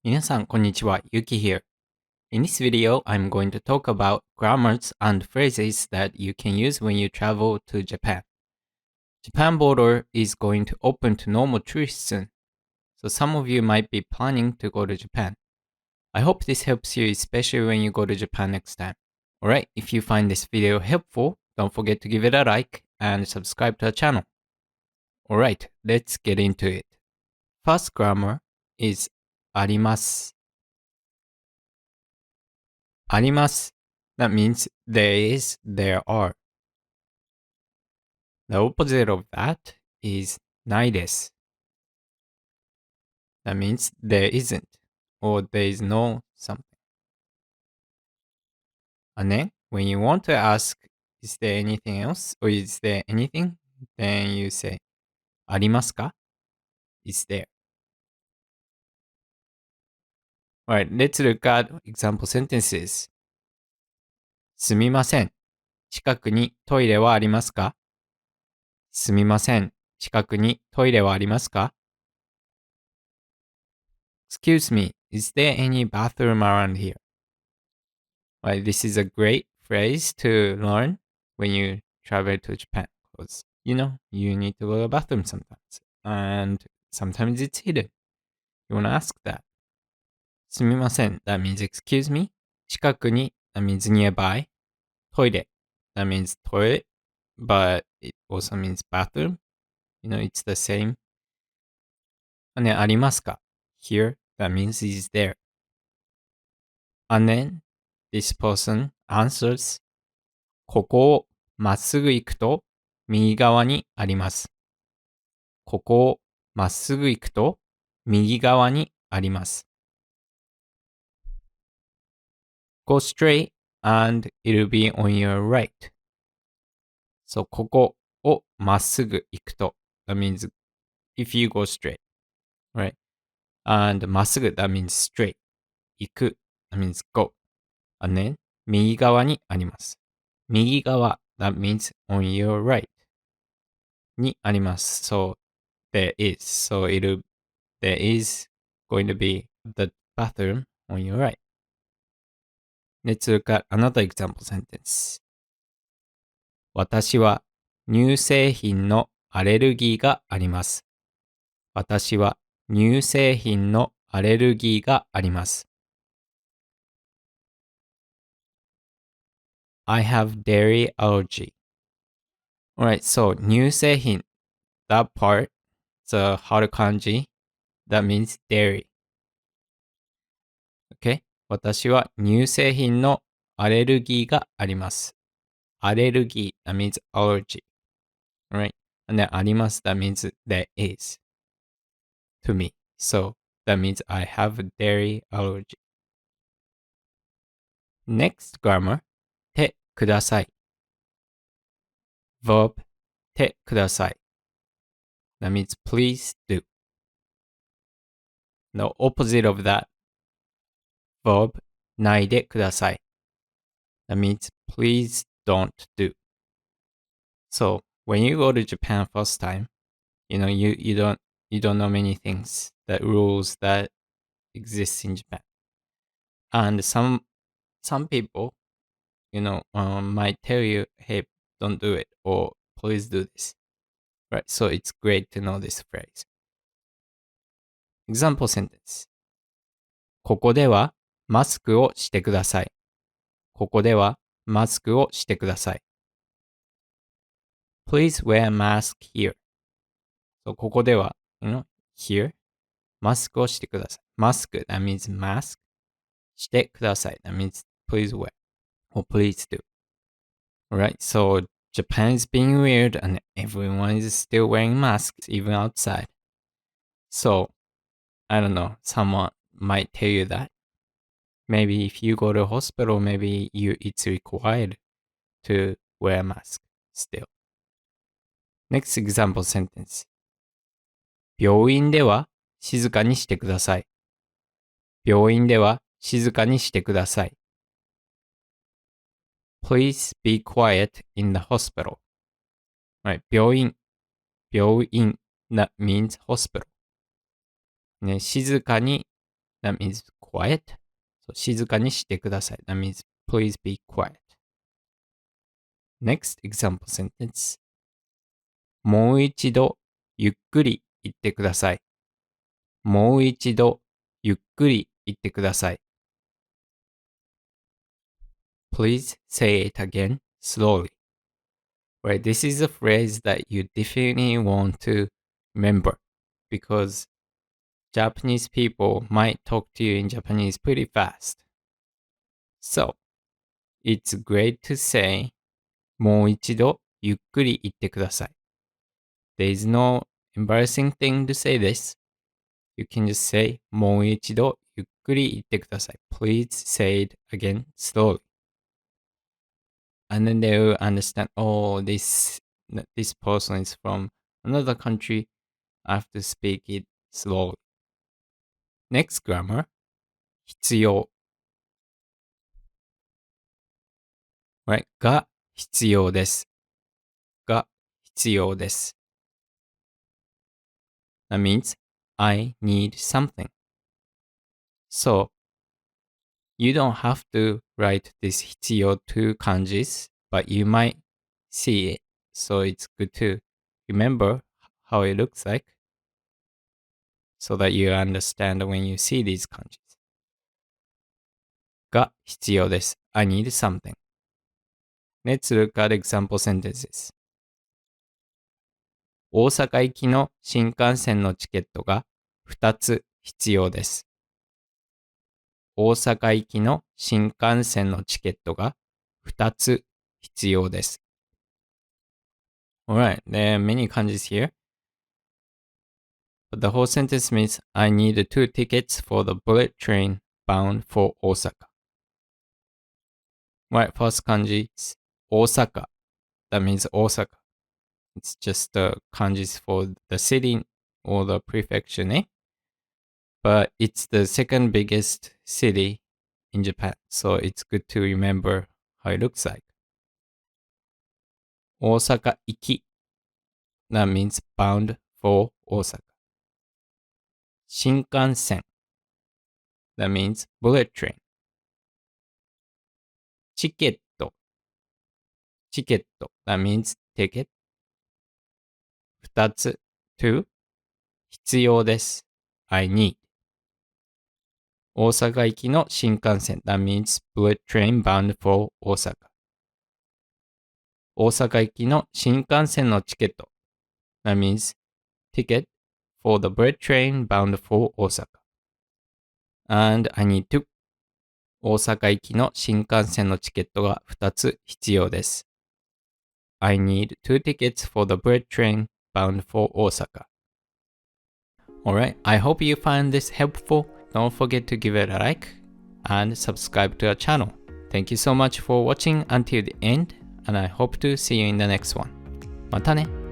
皆さん、こんにちは。Yuki here. In this video, I'm going to talk about grammars and phrases that you can use when you travel to Japan. Japan border is going to open to normal tourists soon, so some of you might be planning to go to Japan. I hope this helps you, especially when you go to Japan next time. Alright, if you find this video helpful, don't forget to give it a like and subscribe to our channel. Alright, let's get into it. First grammar is あります。あります That means there is, there are. The opposite of that is ないです That means there isn't or there is no something. And then when you want to ask, is there anything else or is there anything? Then you say ありますか Is there. Alright, let's look at example sentences. すみません。近くにトイレはありますかすみません。近くにトイレはありますか Excuse me, is there any bathroom around here? Right, this is a great phrase to learn when you travel to Japan because you need to go to the bathroom sometimes, and sometimes it's hidden. You want to ask that. すみません that means excuse me. 近くに that means nearby. トイレ that means toilet, but it also means bathroom. It's the same. ね、ありますか Here, that means is there. And then this person answers, ここをまっすぐ行くと右側にあります。ここをまっすぐ行くと右側にあります。Go straight and it'll be on your right. So ここをまっすぐ行くと that means if you go straight, right? And まっすぐ that means straight. 行く that means go. And then 右側にあります。右側 that means on your right にあります。So there is. So there is going to be the bathroom on your right. Let's look at another example sentence. 私は乳製品のアレルギーがあります。私は乳製品のアレルギーがあります。I have dairy allergy. Alright, so 乳製品 that part, the hard kanji, that means dairy. Okay? 私は乳製品のアレルギーがあります。アレルギー that means allergy. Right? And then あります that means there is to me. So that means I have a dairy allergy. Next grammar, 手ください。Verb 手ください。That means please do. The opposite of that, verb ないでください。That means please don't do. So when you go to Japan first time, you don't know many things, that rules that exist in Japan. And some people, might tell you, hey, don't do it, or please do this. Right? So it's great to know this phrase. Example sentence. ここではマスクをしてください。ここではマスクをしてください。Please wear a mask here. So ここでは、here, マスクをしてください。マスク that means mask. してください that means please wear or please do. Alright, so Japan is being weird and everyone is still wearing masks even outside. So, I don't know, someone might tell you that. Maybe if you go to hospital, maybe it's required to wear a mask still. Next example sentence. 病院では静かにしてください。病院では静かにしてください。Please be quiet in the hospital. Right, 病院 that means hospital. ね、静かに That means quiet. 静かにしてください。That means please be quiet. Next example sentence. もう一度ゆっくり言ってください。もう一度ゆっくり言ってください。Please say it again slowly. Right, this is a phrase that you definitely want to remember because Japanese people might talk to you in Japanese pretty fast. So, it's great to say もう一度ゆっくり言ってください。There is no embarrassing thing to say this. You can just say もう一度ゆっくり言ってください。Please say it again slowly. And then they will understand, oh, this person is from another country. I have to speak it slowly. Next grammar. 必要。Right? が必要です。が必要です。That means I need something. So, you don't have to write this 必要 to kanjis, but you might see it. So it's good to remember how it looks like so that you understand when you see these kanjis. が必要です。I need something. Let's look at example sentences. 大阪行きの新幹線のチケットが2つ必要です。大阪行きの新幹線のチケットが2つ必要です。Alright, there are many kanjis here. But the whole sentence means I need 2 tickets for the bullet train bound for Osaka. Right, first kanji is Osaka. That means Osaka. It's just the kanjis for the city or the prefecture name. But it's the second biggest city in Japan. So it's good to remember how it looks like. Osaka iki. That means bound for Osaka. Shinkansen. That means bullet train. Chiketto. Chiketto. That means ticket. 2つ two. 必要です。I need. 大阪行きの新幹線 That means bullet train bound for Osaka. 大阪行きの新幹線のチケット That means ticket for the bullet train bound for Osaka. And I need to. 大阪行きの新幹線のチケットが2つ必要です。I need 2 tickets for the bullet train bound for Osaka. Alright, I hope you find this helpful. Don't forget to give it a like and subscribe to our channel. Thank you so much for watching until the end, and I hope to see you in the next one. またね。